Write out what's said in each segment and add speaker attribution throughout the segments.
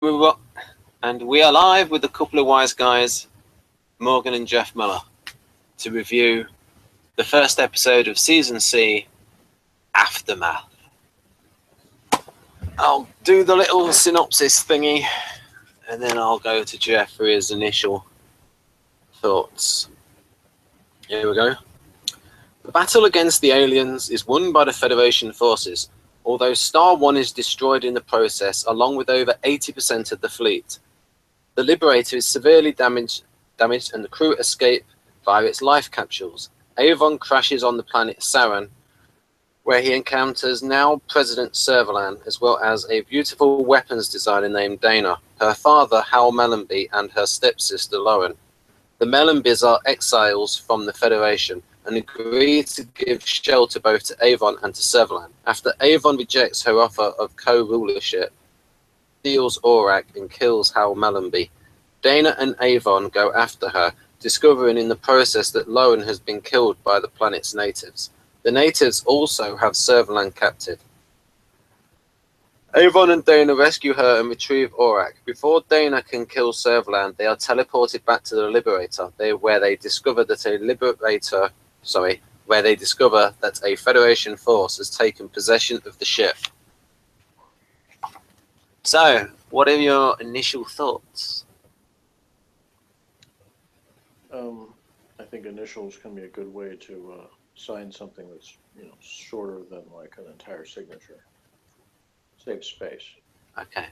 Speaker 1: we were, and we are live with a couple of wise guys, Morgan and Jeff Muller, to review the first episode of Season C, Aftermath. I'll do the little synopsis thingy, and then I'll go to Jeff for his initial thoughts. Here we go. The battle against the aliens is won by the Federation forces, although Star 1 is destroyed in the process, along with over 80% of the fleet. The Liberator is severely damaged and the crew escape via its life capsules. Avon crashes on the planet Sarren, where he encounters now President Servalan, as well as a beautiful weapons designer named Dayna, her father Hal Mellanby, and her stepsister Lauren. The Mellanbys are exiles from the Federation and agree to give shelter both to Avon and to Servalan. After Avon rejects her offer of co-rulership, steals Aurak and kills Hal Mellanby, Dayna and Avon go after her, discovering in the process that Lauren has been killed by the planet's natives. The natives also have Servalan captive. Avon and Dayna rescue her and retrieve Aurak. Before Dayna can kill Servalan, they are teleported back to the Liberator, where they discover that a Federation force has taken possession of the ship. So, what are your initial thoughts?
Speaker 2: I think initials can be a good way to sign something that's shorter than like an entire signature. Save space.
Speaker 1: Okay.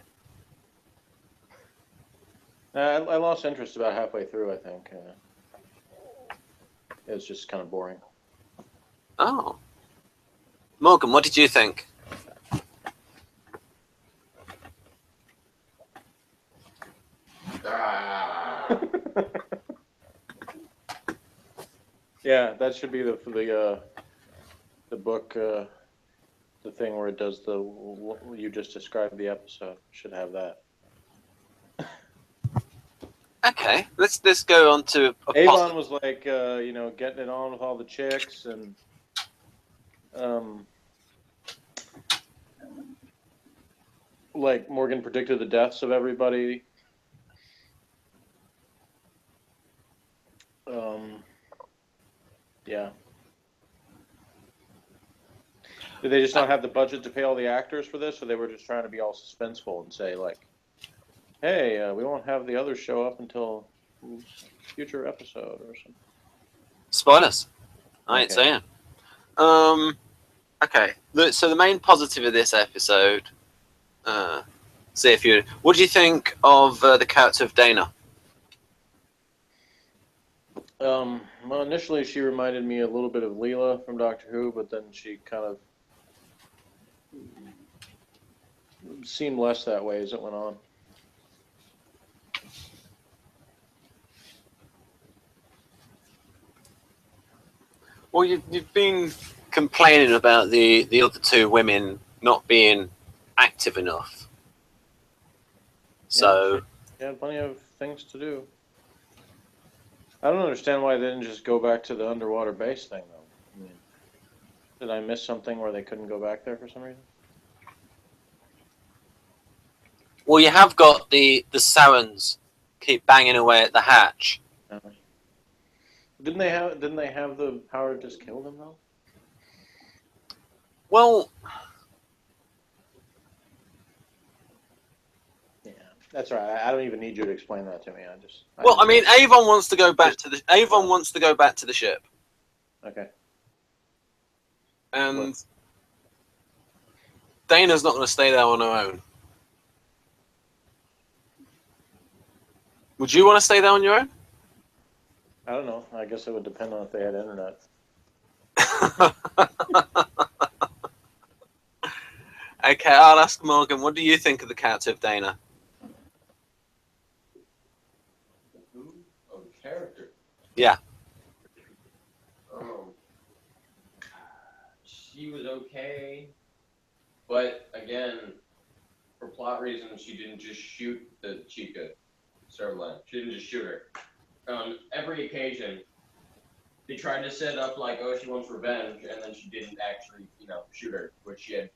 Speaker 2: I lost interest about halfway through, I think. It was just kind of boring.
Speaker 1: Oh. Morgan, what did you think?
Speaker 2: Yeah, that should be the book, the thing where it does you just described the episode. Should have that.
Speaker 1: Okay, let's go on to
Speaker 2: Avon was like getting it on with all the chicks, and like Morgan predicted the deaths of everybody. Yeah. Did they just not have the budget to pay all the actors for this, or they were just trying to be all suspenseful and say like, "Hey, we won't have the others show up until future episode or something"?
Speaker 1: Spoilers. I ain't saying. Okay. So the main positive of this episode. What do you think of the character of Dayna?
Speaker 2: Well, initially she reminded me a little bit of Leela from Doctor Who, but then she kind of seemed less that way as it went on.
Speaker 1: Well, you've been complaining about the other two women not being active enough. So
Speaker 2: she had plenty of things to do. I don't understand why they didn't just go back to the underwater base thing, though. I mean, did I miss something where they couldn't go back there for some reason?
Speaker 1: Well, you have got the Sarrans keep banging away at the hatch.
Speaker 2: Didn't they have the power to just kill them though?
Speaker 1: Well,
Speaker 2: yeah, that's right. I don't even need you to explain that to me.
Speaker 1: I mean, Avon wants to go back to the ship.
Speaker 2: Okay.
Speaker 1: And Dayna's not going to stay there on her own. Would you want to stay there on your own?
Speaker 2: I don't know. I guess it would depend on if they had internet.
Speaker 1: Okay, I'll ask Morgan. What do you think of the character of Dayna?
Speaker 3: Who? Oh, character.
Speaker 1: Yeah.
Speaker 3: She was okay, but again, for plot reasons, she didn't just shoot the Chica, Servalan. She didn't just shoot her. On every occasion, they tried to set up like, oh, she wants revenge, and then she didn't actually, shoot her, which she had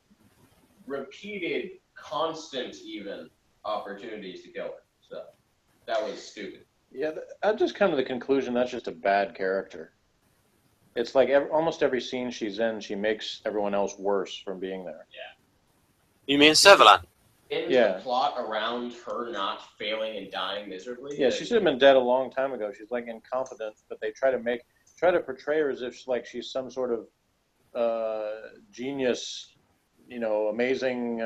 Speaker 3: repeated, constant even opportunities to kill her. So that was stupid.
Speaker 2: Yeah, I've just come to the conclusion that's just a bad character. It's like almost every scene she's in, she makes everyone else worse from being there.
Speaker 1: You mean Servalan?
Speaker 3: The plot around her not failing and dying miserably.
Speaker 2: Yeah, she should have been dead a long time ago. She's like incompetent, but they try to portray her as if she's some sort of genius, amazing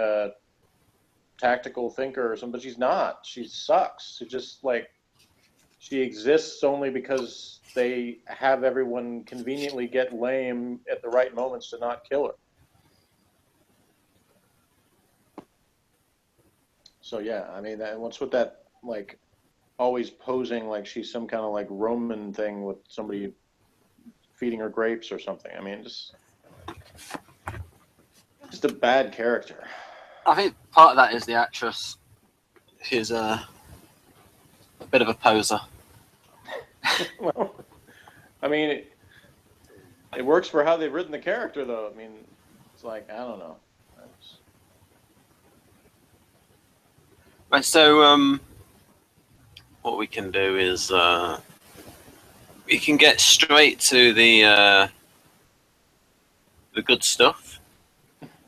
Speaker 2: tactical thinker or something. But she's not. She sucks. She exists only because they have everyone conveniently get lame at the right moments to not kill her. So yeah, I mean, what's with that, like, always posing like she's some kind of like Roman thing with somebody feeding her grapes or something. I mean, just a bad character.
Speaker 1: I think part of that is the actress. She's a bit of a poser.
Speaker 2: Well, I mean, it works for how they've written the character, though. I mean, it's like, I don't know.
Speaker 1: Right, so what we can do is we can get straight to the good stuff.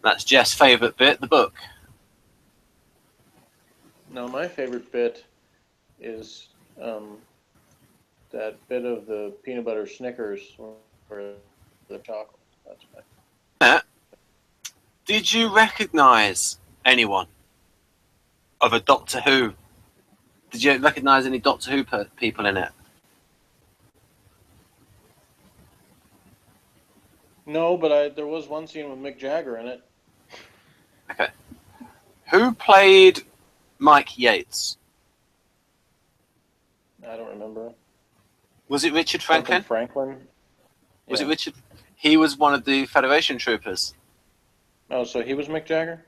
Speaker 1: That's Jeff's favourite bit, the book.
Speaker 2: No, my favorite bit is that bit of the peanut butter Snickers or the chocolate. That's my.
Speaker 1: Did you recognise anyone of a Doctor Who? Did you recognise any Doctor Who people in it?
Speaker 2: No, but there was one scene with Mick Jagger in it.
Speaker 1: Okay. Who played Mike Yates?
Speaker 2: I don't remember.
Speaker 1: Was it Richard Franklin?
Speaker 2: Franklin?
Speaker 1: Was it Richard? He was one of the Federation troopers.
Speaker 2: Oh, so he was Mick Jagger?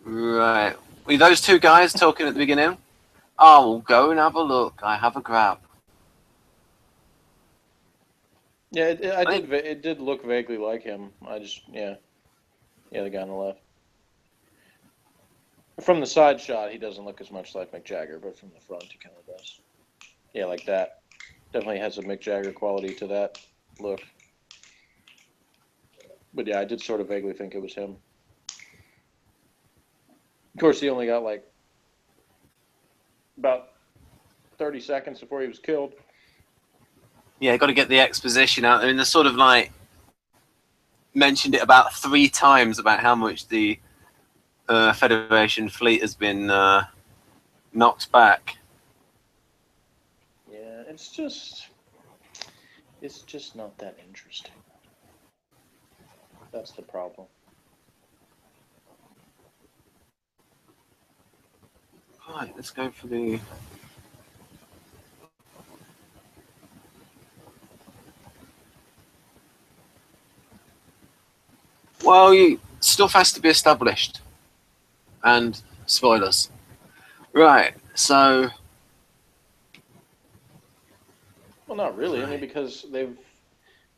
Speaker 1: Right. Were those two guys talking at the beginning? Oh, we'll go and have a look. I have a grab.
Speaker 2: Yeah, it did look vaguely like him. Yeah, the guy on the left. From the side shot, he doesn't look as much like Mick Jagger, but from the front, he kind of does. Yeah, like that. Definitely has a Mick Jagger quality to that look. But yeah, I did sort of vaguely think it was him. Of course, he only got like about 30 seconds before he was killed.
Speaker 1: Yeah, got to get the exposition out there. And they sort of like mentioned it about 3 times about how much the Federation fleet has been knocked back.
Speaker 2: Yeah, it's just not that interesting. That's the problem.
Speaker 1: Right, let's go for the... Well, stuff has to be established. And spoilers. Right, so...
Speaker 2: Well, not really. I mean, because they've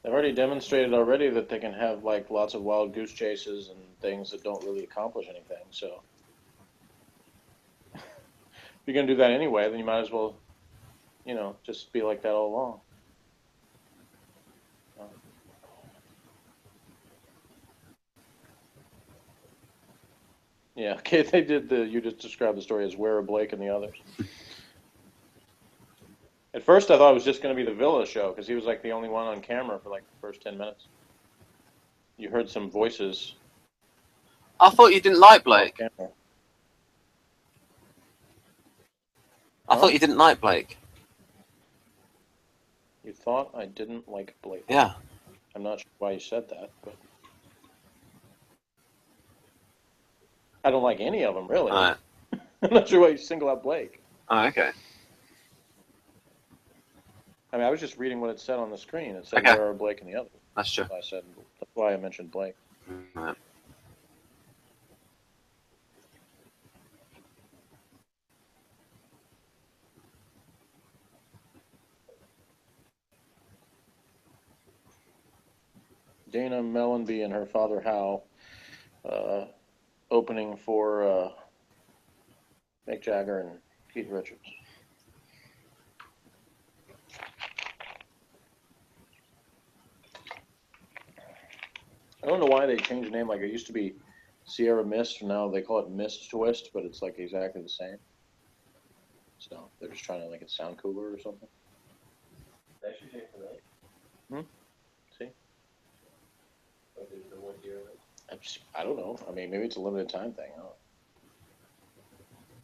Speaker 2: already demonstrated already that they can have like lots of wild goose chases and things that don't really accomplish anything. So if you're gonna do that anyway, then you might as well, just be like that all along. Yeah, okay, they did you just described the story as Where are Blake and the others. At first I thought it was just going to be the Villa show, because he was like the only one on camera for like the first 10 minutes. You heard some voices.
Speaker 1: I thought you didn't like Blake. I thought you didn't like Blake.
Speaker 2: You thought I didn't like Blake?
Speaker 1: Yeah.
Speaker 2: I'm not sure why you said that, but... I don't like any of them, really.
Speaker 1: All right.
Speaker 2: I'm not sure why you single out Blake.
Speaker 1: Oh, okay.
Speaker 2: I mean, I was just reading what it said on the screen. It said, Where are Blake and the others?
Speaker 1: That's true.
Speaker 2: That's why I mentioned Blake.
Speaker 1: Right.
Speaker 2: Dana Mellanby and her father, Hal, opening for Mick Jagger and Keith Richards. I don't know why they changed the name. Like, it used to be Sierra Mist, and now they call it Mist Twist, but it's like exactly the same. So they're just trying to make it sound cooler or something.
Speaker 3: That should change for that.
Speaker 2: See?
Speaker 3: Like, there's no 1 year.
Speaker 2: I don't know. I mean, maybe it's a limited time thing. I don't know.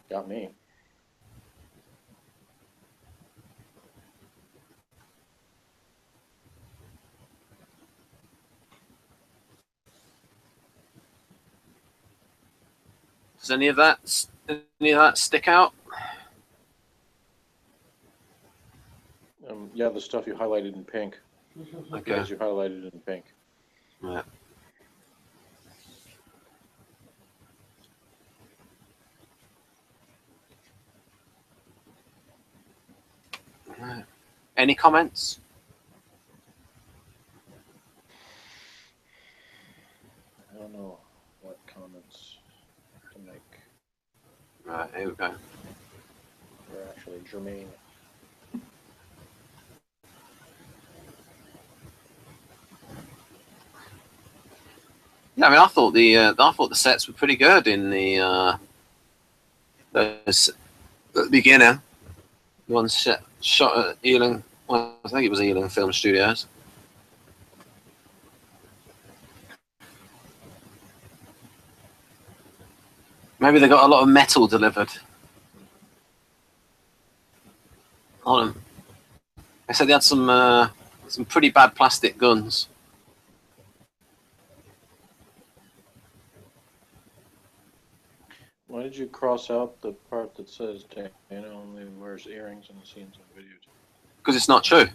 Speaker 2: Got me.
Speaker 1: Does any of that stick out?
Speaker 2: Yeah, the stuff you highlighted in pink.
Speaker 1: Okay.
Speaker 2: Because you highlighted it in pink.
Speaker 1: Right. Right. Any comments?
Speaker 2: I don't know what comments to make.
Speaker 1: Right, here we go.
Speaker 2: They're actually germane.
Speaker 1: Yeah, I mean, I thought the sets were pretty good in the those at the beginning. One shot at Ealing. Well, I think it was Ealing Film Studios. Maybe they got a lot of metal delivered. Hold on. They said they had some pretty bad plastic guns.
Speaker 2: Why did you cross out the part that says Dana only wears earrings in the scenes on video?
Speaker 1: Because it's not true.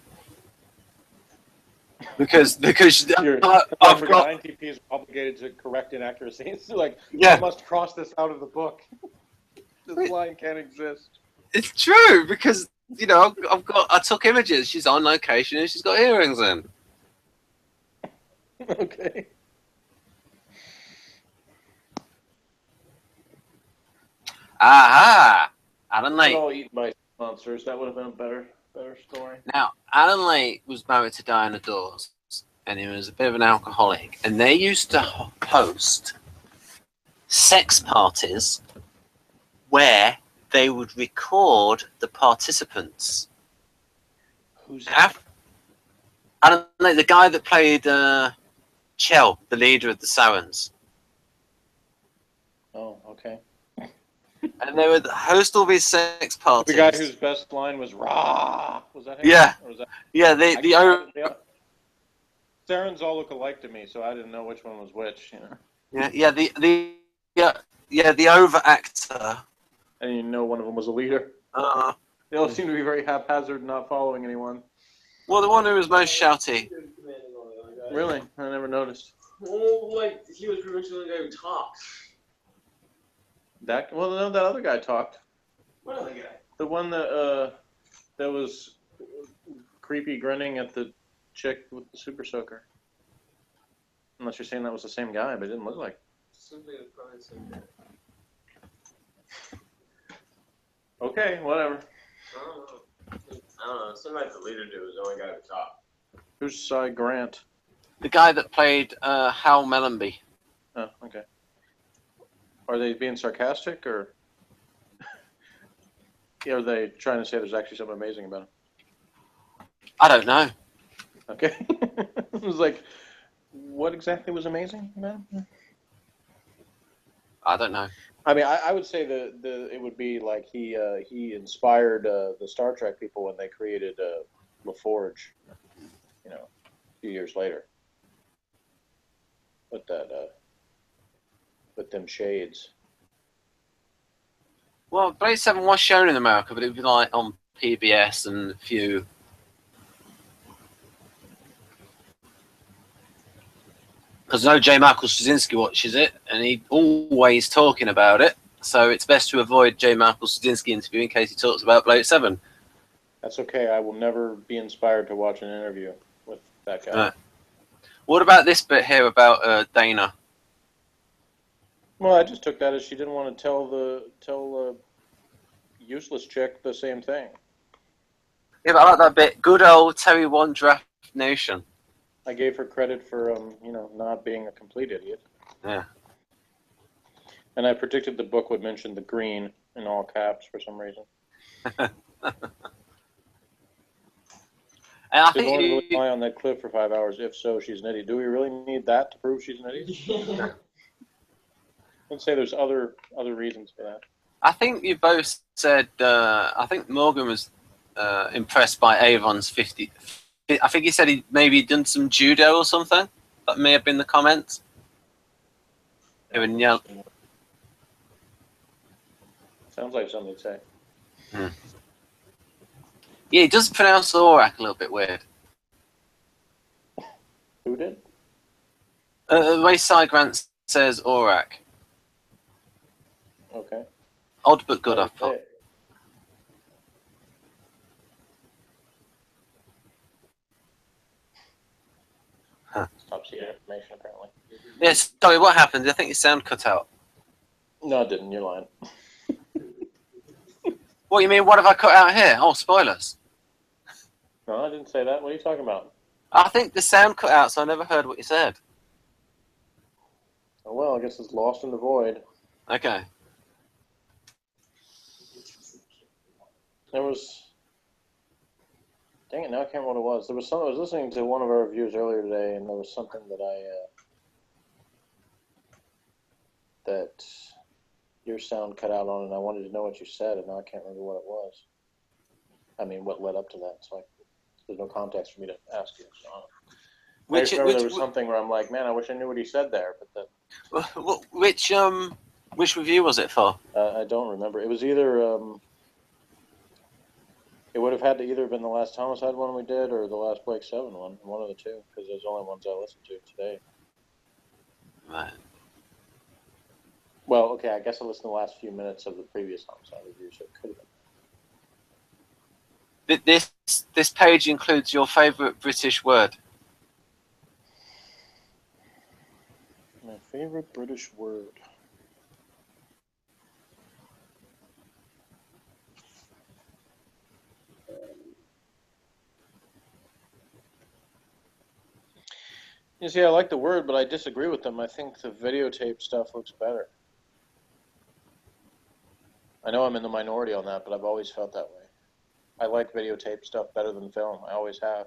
Speaker 1: Because
Speaker 2: You're,
Speaker 1: I've got
Speaker 2: 9TP is obligated to correct inaccuracies. So like,
Speaker 1: Yeah.
Speaker 2: I must cross this out of the book. This line can't exist.
Speaker 1: It's true because I took images. She's on location and she's got earrings in.
Speaker 2: Okay.
Speaker 1: Aha! Alan Lake.
Speaker 2: All eaten by monsters. That would have been a better story.
Speaker 1: Now, Alan Lake was married to Diana Dawes, and he was a bit of an alcoholic. And they used to host sex parties where they would record the participants.
Speaker 2: Who's that?
Speaker 1: Alan Lake, the guy that played Chell, the leader of the Sarrans.
Speaker 2: Oh, okay.
Speaker 1: And they would host all these sex parties.
Speaker 2: The guy whose best line was "Rah." Was that him?
Speaker 1: Yeah.
Speaker 2: Or was that...
Speaker 1: Yeah,
Speaker 2: Sarrans all look alike to me, so I didn't know which one was which. You know.
Speaker 1: The over actor.
Speaker 2: And you know one of them was a leader. They all seem to be very haphazard, not following anyone.
Speaker 1: Well, the one who was most shouty.
Speaker 2: Really? I never noticed.
Speaker 3: Well, like, he was pretty much the only guy who talked.
Speaker 2: No, that other guy talked.
Speaker 3: What other guy?
Speaker 2: The one that was creepy grinning at the chick with the super soaker. Unless you're saying that was the same guy, but it didn't look like.
Speaker 3: Simply the probably the same guy.
Speaker 2: Okay, whatever.
Speaker 3: I don't know. Something like the leader dude was the only guy who talked.
Speaker 2: Who's Cy Grant?
Speaker 1: The guy that played Hal Mellanby.
Speaker 2: Oh, okay. Are they being sarcastic, or are they trying to say there's actually something amazing about him?
Speaker 1: I don't know.
Speaker 2: Okay. It was like, what exactly was amazing about him?
Speaker 1: I don't know.
Speaker 2: I mean, I would say it would be like he inspired the Star Trek people when they created LaForge, a few years later. With them shades.
Speaker 1: Well, Blade 7 was shown in America, but it would be like on PBS and a few. Because I know J. Michael Straczynski watches it, and he's always talking about it. So it's best to avoid J. Michael Straczynski interview in case he talks about Blade 7.
Speaker 2: That's okay. I will never be inspired to watch an interview with that guy.
Speaker 1: What about this bit here about Dana?
Speaker 2: Well, I just took that as she didn't want to tell the useless chick the same thing.
Speaker 1: Yeah, but I like that bit. Good old Terry One Draft Nation.
Speaker 2: I gave her credit for not being a complete idiot.
Speaker 1: Yeah.
Speaker 2: And I predicted the book would mention the green in all caps for some reason.
Speaker 1: And I
Speaker 2: Did
Speaker 1: think
Speaker 2: one really lie on that cliff for 5 hours? If so, she's an idiot. Do we really need that to prove she's an idiot? Let's say there's other reasons for that.
Speaker 1: I think you both said. I think Morgan was impressed by Avon's 50. I think he said he maybe done some judo or something. That may have been the comments. Even yeah.
Speaker 2: Sounds like something to say.
Speaker 1: Yeah, he does pronounce Aurak a little bit weird.
Speaker 2: Who did?
Speaker 1: The way Cy Grant says Aurak.
Speaker 2: Okay.
Speaker 1: Odd but good, I thought.
Speaker 2: Top secret information, apparently.
Speaker 1: Yes, sorry, what happened? I think your sound cut out.
Speaker 2: No, it didn't. You're lying.
Speaker 1: What you mean? What have I cut out here? Oh, spoilers.
Speaker 2: No, I didn't say that. What are you talking about?
Speaker 1: I think the sound cut out, so I never heard what you said.
Speaker 2: Oh, well, I guess it's lost in the void.
Speaker 1: Okay.
Speaker 2: There was... Dang it, now I can't remember what it was. There was some... I was listening to one of our reviews earlier today, and there was something that that your sound cut out on, and I wanted to know what you said, and now I can't remember what it was. I mean, what led up to that. So there's no context for me to ask you. So. I just remember there was something where I'm like, man, I wish I knew what he said there. But
Speaker 1: which review was it for?
Speaker 2: I don't remember. It was either... it would have had to either have been the last Homicide one we did or the last Blake 7 one. One of the two, because those are the only ones I listened to today.
Speaker 1: Right.
Speaker 2: Well, okay, I guess I listened to the last few minutes of the previous Homicide review, so it could have been.
Speaker 1: This page includes your favourite British word.
Speaker 2: My favorite British word. You see, I like the word, but I disagree with them. I think the videotape stuff looks better. I know I'm in the minority on that, but I've always felt that way. I like videotape stuff better than film. I always have.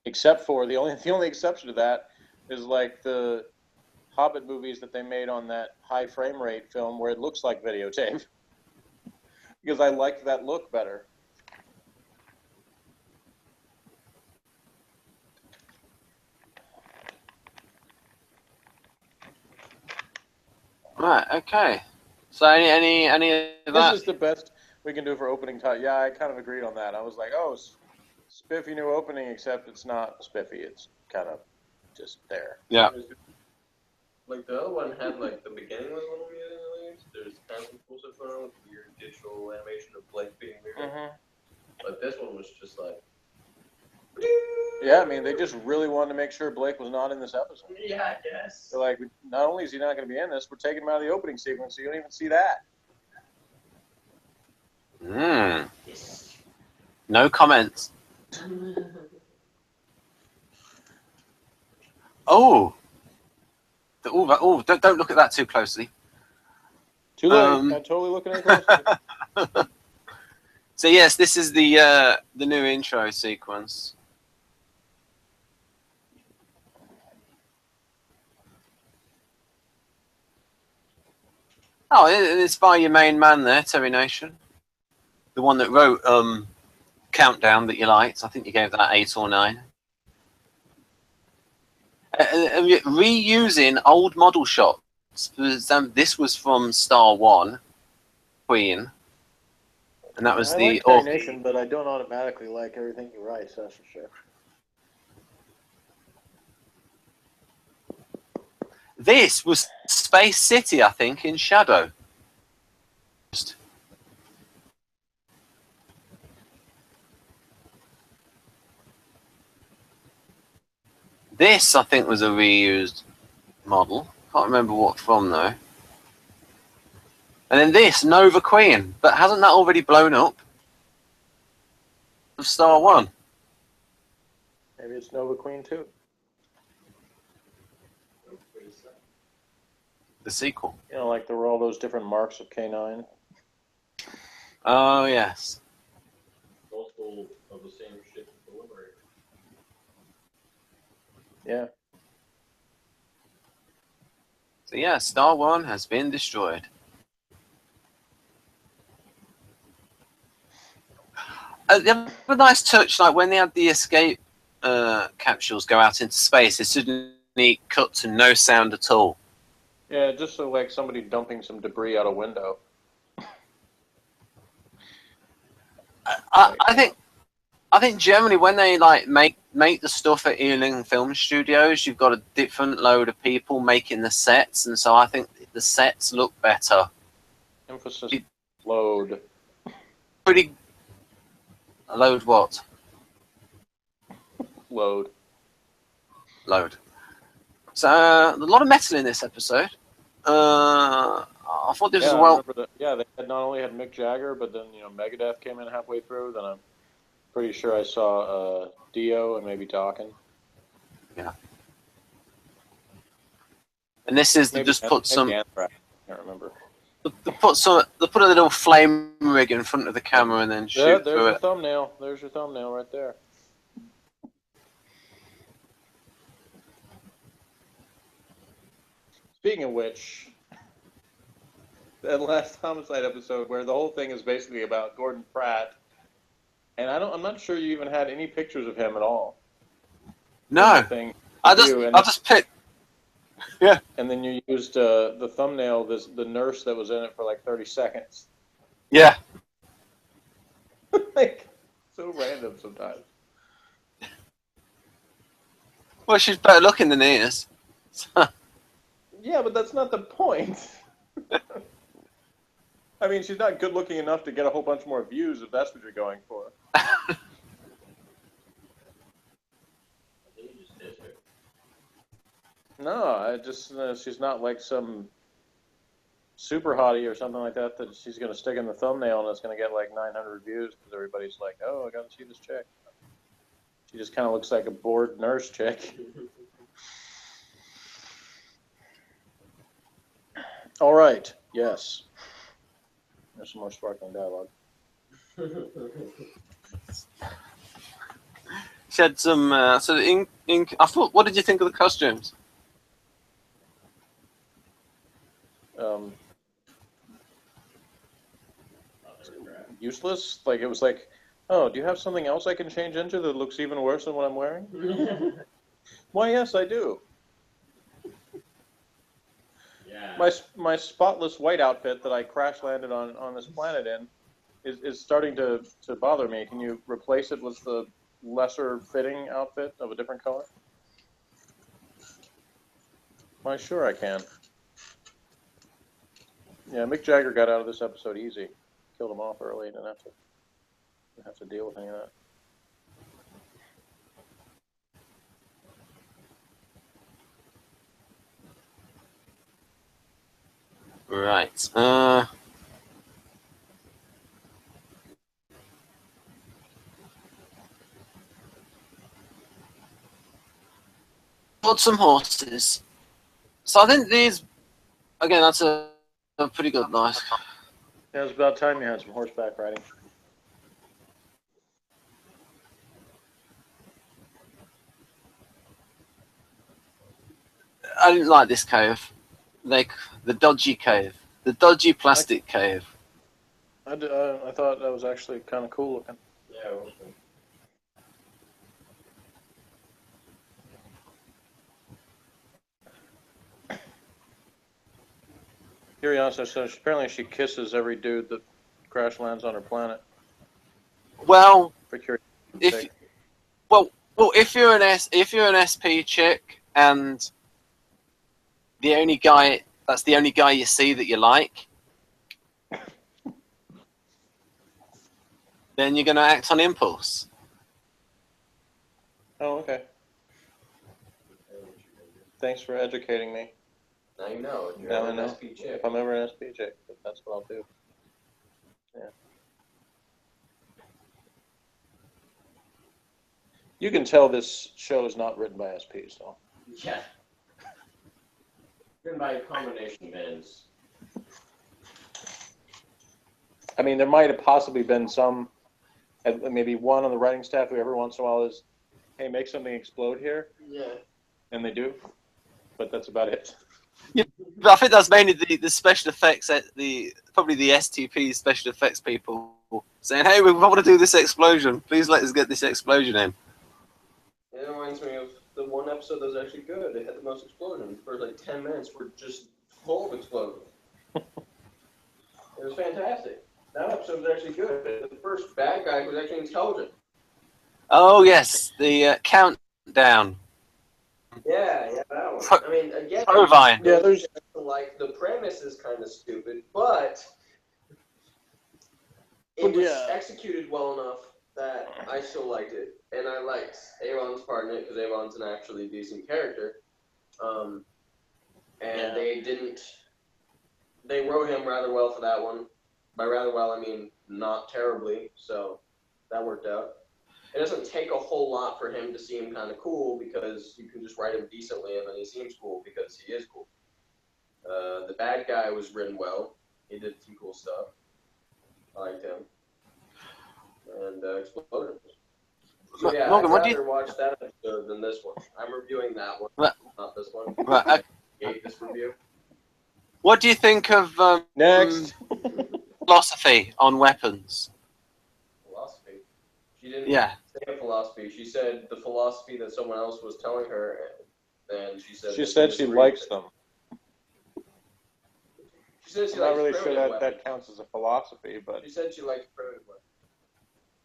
Speaker 2: Except for the only exception to that is like the Hobbit movies that they made on that high frame rate film where it looks like videotape. Because I liked that look better.
Speaker 1: Right. Okay. So any of that?
Speaker 2: This is the best we can do for opening time. Yeah, I kind of agreed on that. I was like, oh, spiffy new opening, except it's not spiffy. It's kind of just there.
Speaker 1: Yeah.
Speaker 3: Like the other one had like the beginning was a little weird in the leaves. There's kind of some cool stuff going on with weird digital animation of Blake being weird.
Speaker 2: Mm-hmm.
Speaker 3: But this one was just like.
Speaker 2: Yeah, I mean, they just really wanted to make sure Blake was not in this episode.
Speaker 3: Yeah, I guess.
Speaker 2: They're like, not only is he not going to be in this, we're taking him out of the opening sequence, so you don't even see that.
Speaker 1: No comments. Oh, don't look at that too closely.
Speaker 2: Too late. I'm totally looking at it closely.
Speaker 1: So yes, this is the new intro sequence. Oh, it's by your main man there, Terry Nation. The one that wrote Countdown that you liked. I think you gave that 8 or 9. Reusing old model shots. This was from Star 1, Queen. And that was
Speaker 2: I like Terry Nation, but I don't automatically like everything he writes, that's for sure.
Speaker 1: This was Space City, I think, in Shadow. This, I think, was a reused model. Can't remember what from though. And then this, Nova Queen. But hasn't that already blown up? Of Star 1.
Speaker 2: Maybe it's Nova Queen too.
Speaker 1: The sequel.
Speaker 2: You know, like there were all those different marks of K9.
Speaker 1: Oh, yes.
Speaker 3: Multiple of the same ship as the Liberator.
Speaker 2: Yeah.
Speaker 1: So yeah, Star 1 has been destroyed. They have a nice touch, like when they had the escape capsules go out into space, it suddenly cut to no sound at all.
Speaker 2: Yeah, just so like somebody dumping some debris out a window.
Speaker 1: I think generally when they like make the stuff at Ealing Film Studios, you've got a different load of people making the sets, and so I think the sets look better.
Speaker 2: Emphasis load.
Speaker 1: Pretty load what?
Speaker 2: Load.
Speaker 1: Load. So a lot of metal in this episode. I thought this was
Speaker 2: I
Speaker 1: well.
Speaker 2: remember that. Yeah, they had not only had Mick Jagger, but then Megadeth came in halfway through. Then I'm pretty sure I saw Dio and maybe Dawkins.
Speaker 1: Yeah. And this is
Speaker 2: Maybe
Speaker 1: just put some.
Speaker 2: Anthrax. I can't remember.
Speaker 1: They put a little flame rig in front of the camera and then shoot
Speaker 2: There's
Speaker 1: through
Speaker 2: your
Speaker 1: it.
Speaker 2: thumbnail. There's your thumbnail right there. Speaking of which, that last homicide episode where the whole thing is basically about Gordon Pratt, and I'm not sure you even had any pictures of him at all.
Speaker 1: No, I just picked. Yeah.
Speaker 2: And then you used the thumbnail, the nurse that was in it for like 30 seconds.
Speaker 1: Yeah.
Speaker 2: Like, so random sometimes.
Speaker 1: Well, she's better looking than he is.
Speaker 2: Yeah, but that's not the point. I mean, she's not good looking enough to get a whole bunch more views if that's what you're going for. No, she's not like some super hottie or something like that she's going to stick in the thumbnail and it's going to get like 900 views because everybody's like, oh, I got to see this chick. She just kind of looks like a bored nurse chick. All right, yes. There's some more sparkling dialogue.
Speaker 1: She had some sort of ink. I thought. What did you think of the costumes?
Speaker 2: Useless. Like it was like, oh, do you have something else I can change into that looks even worse than what I'm wearing? Why, yes, I do.
Speaker 3: Yeah.
Speaker 2: My spotless white outfit that I crash landed on this planet in is starting to bother me. Can you replace it with the lesser fitting outfit of a different color? Why, sure I can. Yeah, Mick Jagger got out of this episode easy. Killed him off early. Didn't have to deal with any of that.
Speaker 1: Right. Got some horses. So I think these, again, that's a pretty good nice.
Speaker 2: Yeah, it was about time you had some horseback riding.
Speaker 1: I didn't like this cave. Like the dodgy cave, the dodgy plastic cave.
Speaker 2: I thought that was actually kind of cool looking.
Speaker 3: Yeah, it was cool.
Speaker 2: Curiosity says apparently she kisses every dude that crash lands on her planet.
Speaker 1: Well,
Speaker 2: For curiosity
Speaker 1: if
Speaker 2: sake.
Speaker 1: well, if you're an SP chick and the only guy you see that you like, then you're going to act on impulse.
Speaker 2: Oh, okay. Thanks for educating me.
Speaker 3: Now you know. If you're
Speaker 2: Now I
Speaker 3: an
Speaker 2: know.
Speaker 3: SP chick.
Speaker 2: If I'm ever an SP chick, that's what I'll do. Yeah. You can tell this show is not written by SPs, though.
Speaker 3: Yeah. Written by combination bands.
Speaker 2: I mean, there might have possibly been some, maybe one on the writing staff who every once in a while is, hey, make something explode here.
Speaker 3: Yeah.
Speaker 2: And they do. But that's about it.
Speaker 1: Yeah, but I think that's mainly the special effects, probably the STP special effects people saying, hey, we want to do this explosion. Please let us get this explosion in.
Speaker 3: It reminds me of the one episode that was actually good. It had the most explosions. For like 10 minutes, we're just full of explosions. It was fantastic. That episode was actually good. The first bad guy was actually intelligent.
Speaker 1: Oh, yes, the countdown.
Speaker 3: Yeah, that one. I mean, again,
Speaker 1: Provine.
Speaker 2: Yeah, there's
Speaker 3: like the premise is kind of stupid, but it was executed well enough that I still liked it, and I liked Avon's part in it because Avon's an actually decent character. They wrote him rather well for that one. By rather well, I mean not terribly, so that worked out. It doesn't take a whole lot for him to seem kind of cool because you can just write him decently and then he seems cool because he is cool. The bad guy was written well. He did some cool stuff. I liked him. And Explosions. So yeah,
Speaker 1: Morgan,
Speaker 3: I'd rather watch that episode than this one. I'm reviewing that one, not this one.
Speaker 1: Right,
Speaker 3: I hate this review.
Speaker 1: What do you think of
Speaker 2: next
Speaker 1: philosophy on weapons?
Speaker 3: Philosophy. She didn't say philosophy. She said the philosophy that someone else was telling her, and she said
Speaker 2: she likes them.
Speaker 3: She said she
Speaker 2: I'm not
Speaker 3: likes
Speaker 2: really sure
Speaker 3: primitive
Speaker 2: that counts as a philosophy, but
Speaker 3: she said she likes primitive weapons.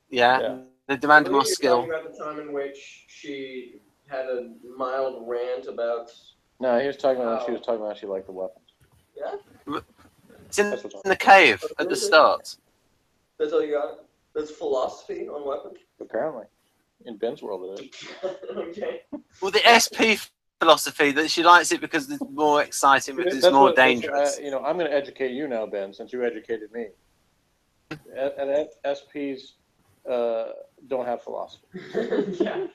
Speaker 1: Yeah, they demand more skill.
Speaker 3: Talking about the time in which she had a mild rant about.
Speaker 2: No, he was talking about when she was talking about she liked the weapons.
Speaker 3: Yeah.
Speaker 1: It's in the cave at the start.
Speaker 3: That's all you got? That's philosophy on weapons?
Speaker 2: Apparently. In Ben's world it is.
Speaker 3: Okay.
Speaker 1: Well, the SP philosophy, that she likes it because it's more exciting, because it's more dangerous.
Speaker 2: I'm going to educate you now, Ben, since you educated me. And SPs don't have philosophy.
Speaker 3: Yeah.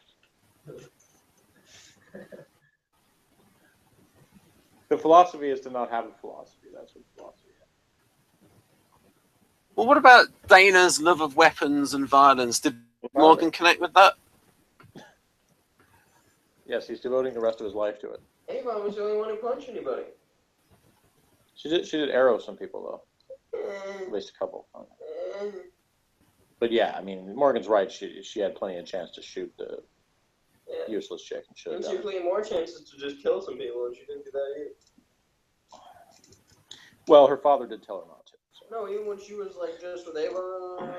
Speaker 2: The philosophy is to not have a philosophy. That's what philosophy is.
Speaker 1: Well, what about Dana's love of weapons and violence? Did Morgan connect with that?
Speaker 2: Yes, he's devoting the rest of his life to it.
Speaker 3: Avon was the only one who punched anybody.
Speaker 2: She did arrow some people, though. At least a couple. But yeah, I mean, Morgan's right. She had plenty of chance to shoot the useless chick. And
Speaker 3: she had plenty more chances to just kill some people, and she didn't do that either.
Speaker 2: Well, her father did tell her not to. So.
Speaker 3: No, even when she was like just with Avon,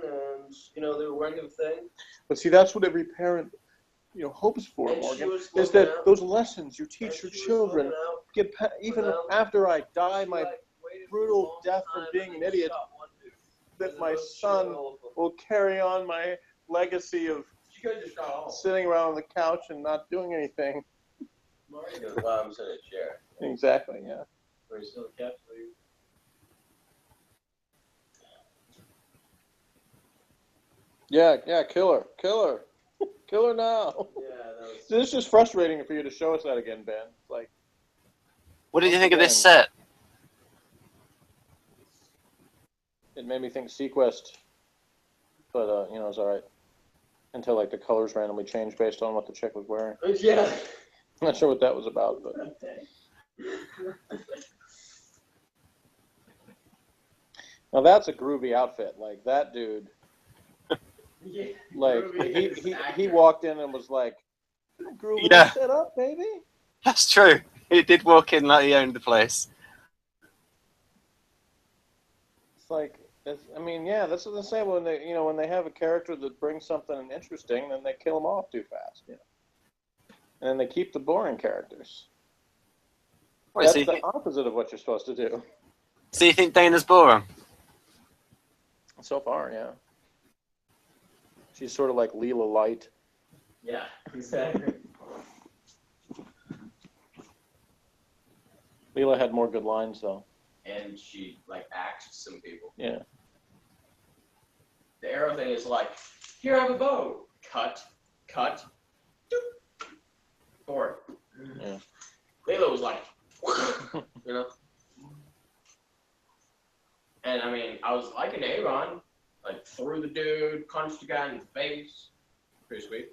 Speaker 3: and they were wearing the thing.
Speaker 2: But see, that's what every parent, hopes for,
Speaker 3: and
Speaker 2: Morgan, is that those lessons you teach your children get even after I die, my brutal death from being an idiot, that my son will carry on my legacy of sitting around on the couch and not doing anything.
Speaker 3: Marty goes, well, I'm sitting in a chair.
Speaker 2: Exactly, yeah.
Speaker 3: Are you still captured?
Speaker 2: Yeah, kill her. Kill her now.
Speaker 3: Yeah, that was...
Speaker 2: This is just frustrating for you to show us that again, Ben. Like,
Speaker 1: what did you think of this set?
Speaker 2: It made me think Sequest, but it's all right. Until like the colors randomly changed based on what the chick was wearing.
Speaker 3: Yeah.
Speaker 2: I'm not sure what that was about, but. Now that's a groovy outfit. Like that dude.
Speaker 3: Yeah,
Speaker 2: like he walked in and was like, "Groovy set up, baby."
Speaker 1: That's true. He did walk in like he owned the place.
Speaker 2: It's like, that's what they say when they, when they have a character that brings something interesting, then they kill them off too fast, and then they keep the boring characters.
Speaker 1: Wait,
Speaker 2: that's the opposite of what you're supposed to do.
Speaker 1: So you think Dana's boring?
Speaker 2: So far, yeah. She's sort of like Leela Light.
Speaker 3: Yeah, exactly.
Speaker 2: Leela had more good lines though.
Speaker 3: And she like axed some people.
Speaker 2: Yeah.
Speaker 3: The arrow thing is like, here I have a bow. Cut, doop, forward.
Speaker 2: Yeah.
Speaker 3: Leela was like, you know. And I mean, I was liking Avon, like threw the dude, punched the guy in the face. Pretty sweet.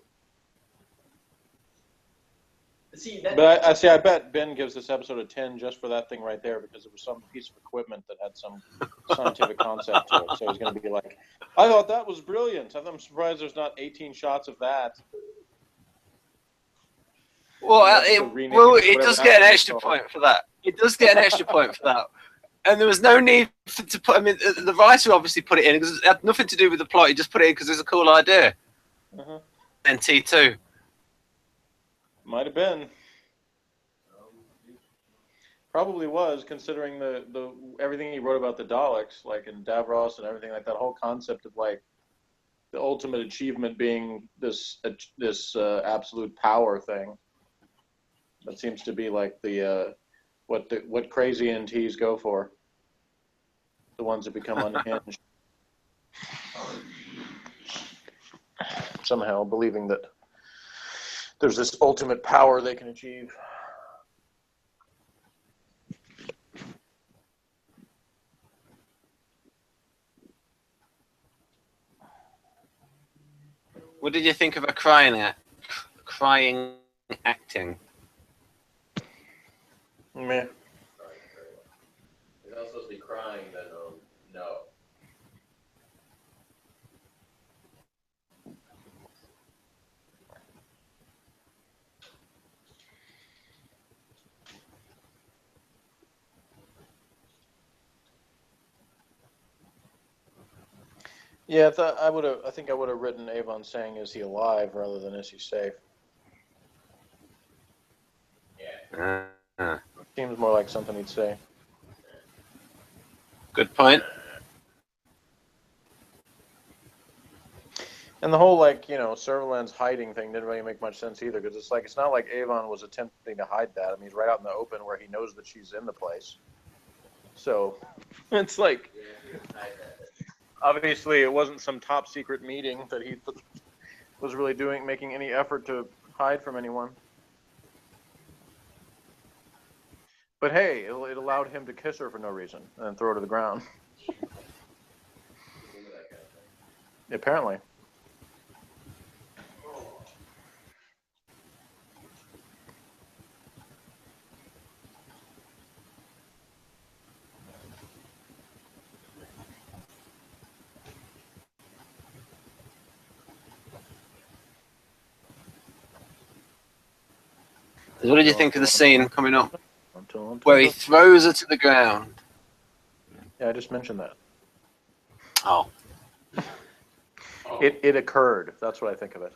Speaker 3: See,
Speaker 2: But I bet Ben gives this episode a 10 just for that thing right there because it was some piece of equipment that had some scientific concept to it. So he's going to be like, I thought that was brilliant. I'm surprised there's not 18 shots of that.
Speaker 1: Well, it does get an extra point for that. It does get an extra point for that. And there was no need to put. I mean, the writer obviously put it in because it had nothing to do with the plot. He just put it in because it's a cool idea. And T2
Speaker 2: might have been. Probably was, considering the everything he wrote about the Daleks, like in Davros and everything, like that whole concept of like the ultimate achievement being this absolute power thing. That seems to be like the what crazy NTs go for. The ones that become unhinged. Somehow believing that there's this ultimate power they can achieve.
Speaker 1: What did you think of her crying acting?
Speaker 2: Meh.
Speaker 3: If I was supposed to be crying, then no.
Speaker 2: Yeah, I think I would have written Avon saying, "Is he alive?" rather than "Is he safe?"
Speaker 3: Yeah.
Speaker 2: Seems more like something he'd say.
Speaker 1: Good point.
Speaker 2: And the whole Servalan's hiding thing didn't really make much sense either, because it's not like Avon was attempting to hide that. I mean, he's right out in the open where he knows that she's in the place. So it's like, obviously it wasn't some top secret meeting that he was really making any effort to hide from anyone. But hey, it allowed him to kiss her for no reason and then throw her to the ground. Apparently.
Speaker 1: What did you think of the scene coming up where he throws her to the ground?
Speaker 2: Yeah, I just mentioned that.
Speaker 1: Oh.
Speaker 2: It occurred. That's what I think of it.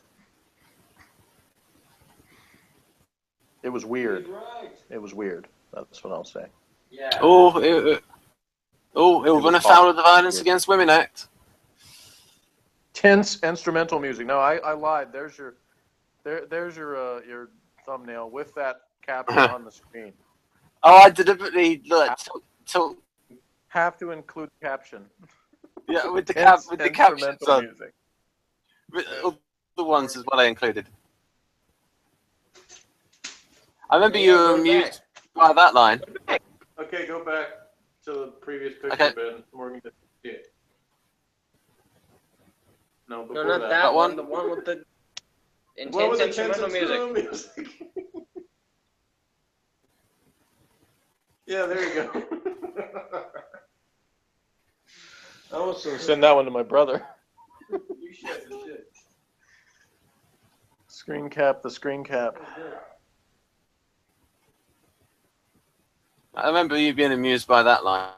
Speaker 2: It was weird. It was weird. That's what I'll say.
Speaker 3: Yeah.
Speaker 1: It will run afoul of the Violence Against Women Act.
Speaker 2: Tense instrumental music. No, I lied. There's your thumbnail with that caption on the screen.
Speaker 1: Oh, I deliberately
Speaker 2: have to include caption.
Speaker 1: Yeah, with the captions on.
Speaker 2: Music.
Speaker 1: With the ones as well I included. I remember you were amused by that line.
Speaker 2: Okay, go back to the previous picture,
Speaker 1: Okay.
Speaker 2: Ben. We're going to see it. No,
Speaker 3: No, not that one. The one with the intense instrumental music.
Speaker 2: Yeah, there you go. I almost send that one to my brother.
Speaker 3: You should.
Speaker 2: Screen cap, the screen cap.
Speaker 1: I remember you being amused by that line.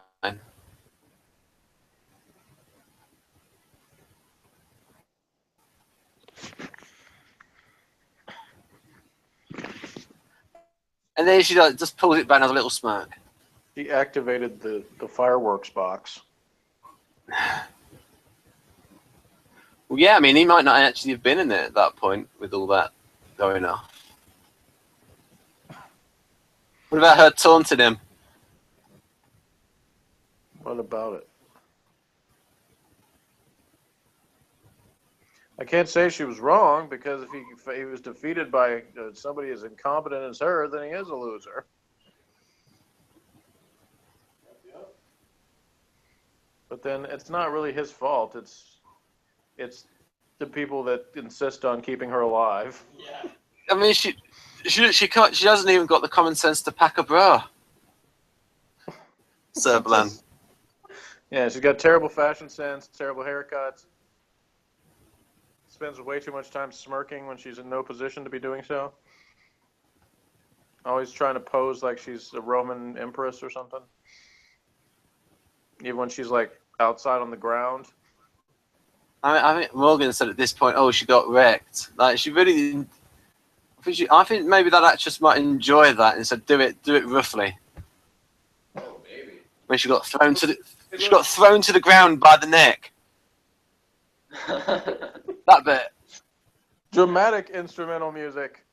Speaker 1: And then she just pulls it back and has a little smirk.
Speaker 2: He activated the fireworks box.
Speaker 1: Well, yeah, I mean, he might not actually have been in there at that point with all that going on. What about her taunting him?
Speaker 2: What about it? I can't say she was wrong, because if he was defeated by somebody as incompetent as her, then he is a loser. But then it's not really his fault. It's the people that insist on keeping her alive.
Speaker 3: Yeah.
Speaker 1: I mean, she can't. She hasn't even got the common sense to pack a bra. Servalan.
Speaker 2: Yeah, she's got terrible fashion sense, terrible haircuts. Spends way too much time smirking when she's in no position to be doing so. Always trying to pose like she's a Roman empress or something. Even when she's like outside on the ground.
Speaker 1: I think Morgan said at this point, "Oh, she got wrecked." Like she really didn't. I think maybe that actress might enjoy that and said, "Do it roughly."
Speaker 3: Oh, baby.
Speaker 1: When she got thrown to the ground by the neck. That bit.
Speaker 2: Dramatic instrumental music.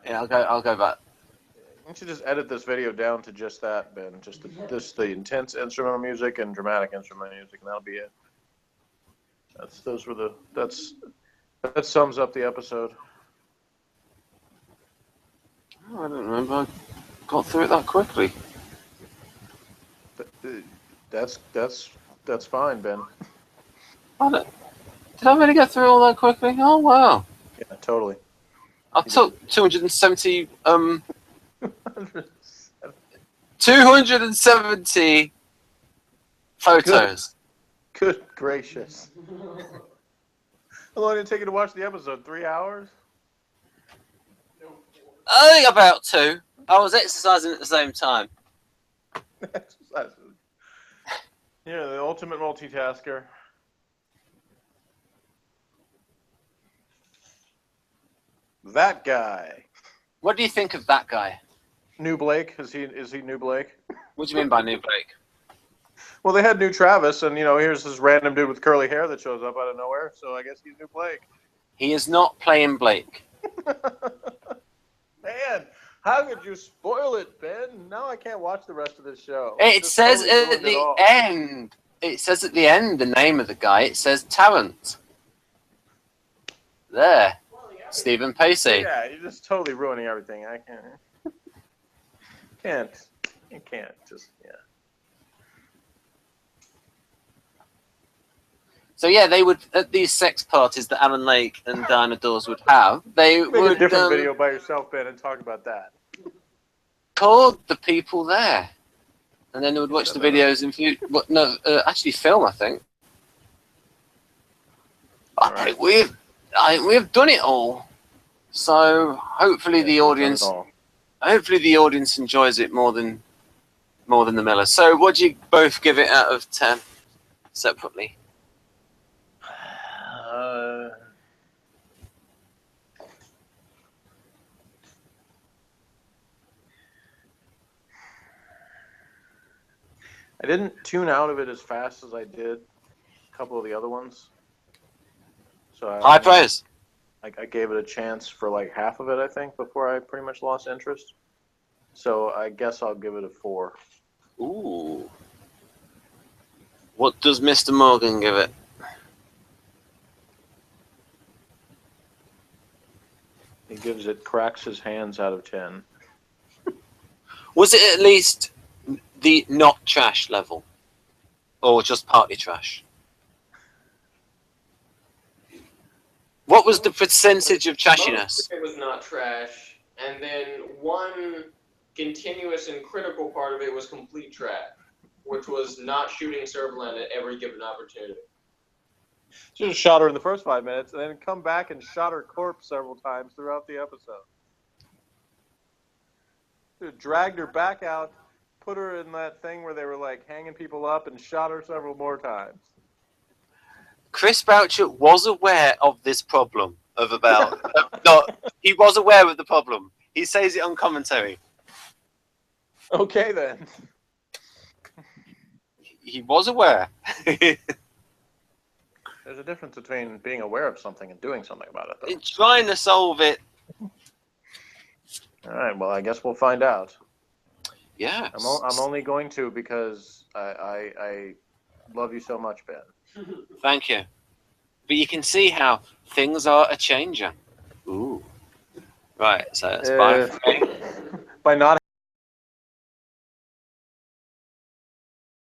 Speaker 1: Yeah, I'll go back.
Speaker 2: You should just edit this video down to just that, Ben. Just the intense instrumental music and dramatic instrumental music, and that'll be it. That sums up the episode.
Speaker 1: Oh, I don't remember. I got through it that quickly.
Speaker 2: That's fine, Ben.
Speaker 1: Did I really get through all that quickly? Oh wow!
Speaker 2: Yeah, totally.
Speaker 1: I took 270 270 photos.
Speaker 2: Good gracious! How long did it take you to watch the episode? 3 hours?
Speaker 1: I think about 2. I was exercising at the same time.
Speaker 2: Exercises. Yeah, the ultimate multitasker. That guy.
Speaker 1: What do you think of that guy?
Speaker 2: New Blake? Is he New Blake?
Speaker 1: What do you mean by New Blake?
Speaker 2: Well, they had New Travis, and here's this random dude with curly hair that shows up out of nowhere. So I guess he's New Blake.
Speaker 1: He is not playing Blake.
Speaker 2: Man, how could you spoil it, Ben? Now I can't watch the rest of this show.
Speaker 1: It says at the end. It says at the end the name of the guy. It says Tarrant. There. Stephen Pacey.
Speaker 2: Yeah, you're just totally ruining everything. I can't. You can't. Just, yeah.
Speaker 1: So yeah, they would at these sex parties that Alan Lake and Diana Dawes would have. They
Speaker 2: Make
Speaker 1: would
Speaker 2: a different video by yourself, Ben, and talk about that.
Speaker 1: record the people there, and then they would watch the videos in future. Actually film, I think. I think we've done it all. So hopefully the audience enjoys it more than the Miller. So what do you both give it out of 10 separately?
Speaker 2: I didn't tune out of it as fast as I did a couple of the other ones. So
Speaker 1: High praise.
Speaker 2: I gave it a chance for like half of it, I think, before I pretty much lost interest. So I guess I'll give it a 4.
Speaker 1: Ooh. What does Mr. Morgan give it?
Speaker 2: He gives it cracks his hands out of 10.
Speaker 1: Was it at least the not trash level? Or just partly trash? What was the percentage of trashiness?
Speaker 3: It was not trash, and then one continuous and critical part of it was complete trash, which was not shooting Servalan at every given opportunity.
Speaker 2: She just shot her in the first 5 minutes, and then come back and shot her corpse several times throughout the episode. Dude, dragged her back out, put her in that thing where they were like hanging people up, and shot her several more times.
Speaker 1: Chris Boucher was aware of this problem of about. He was aware of the problem. He says it on commentary.
Speaker 2: Okay, then.
Speaker 1: He was aware.
Speaker 2: There's a difference between being aware of something and doing something about it, though.
Speaker 1: He's trying to solve it.
Speaker 2: All right, well, I guess we'll find out.
Speaker 1: Yeah.
Speaker 2: I'm only going to because I love you so much, Ben.
Speaker 1: Thank you. But you can see how things are a changing. Ooh. Right, so that's bye.
Speaker 2: By not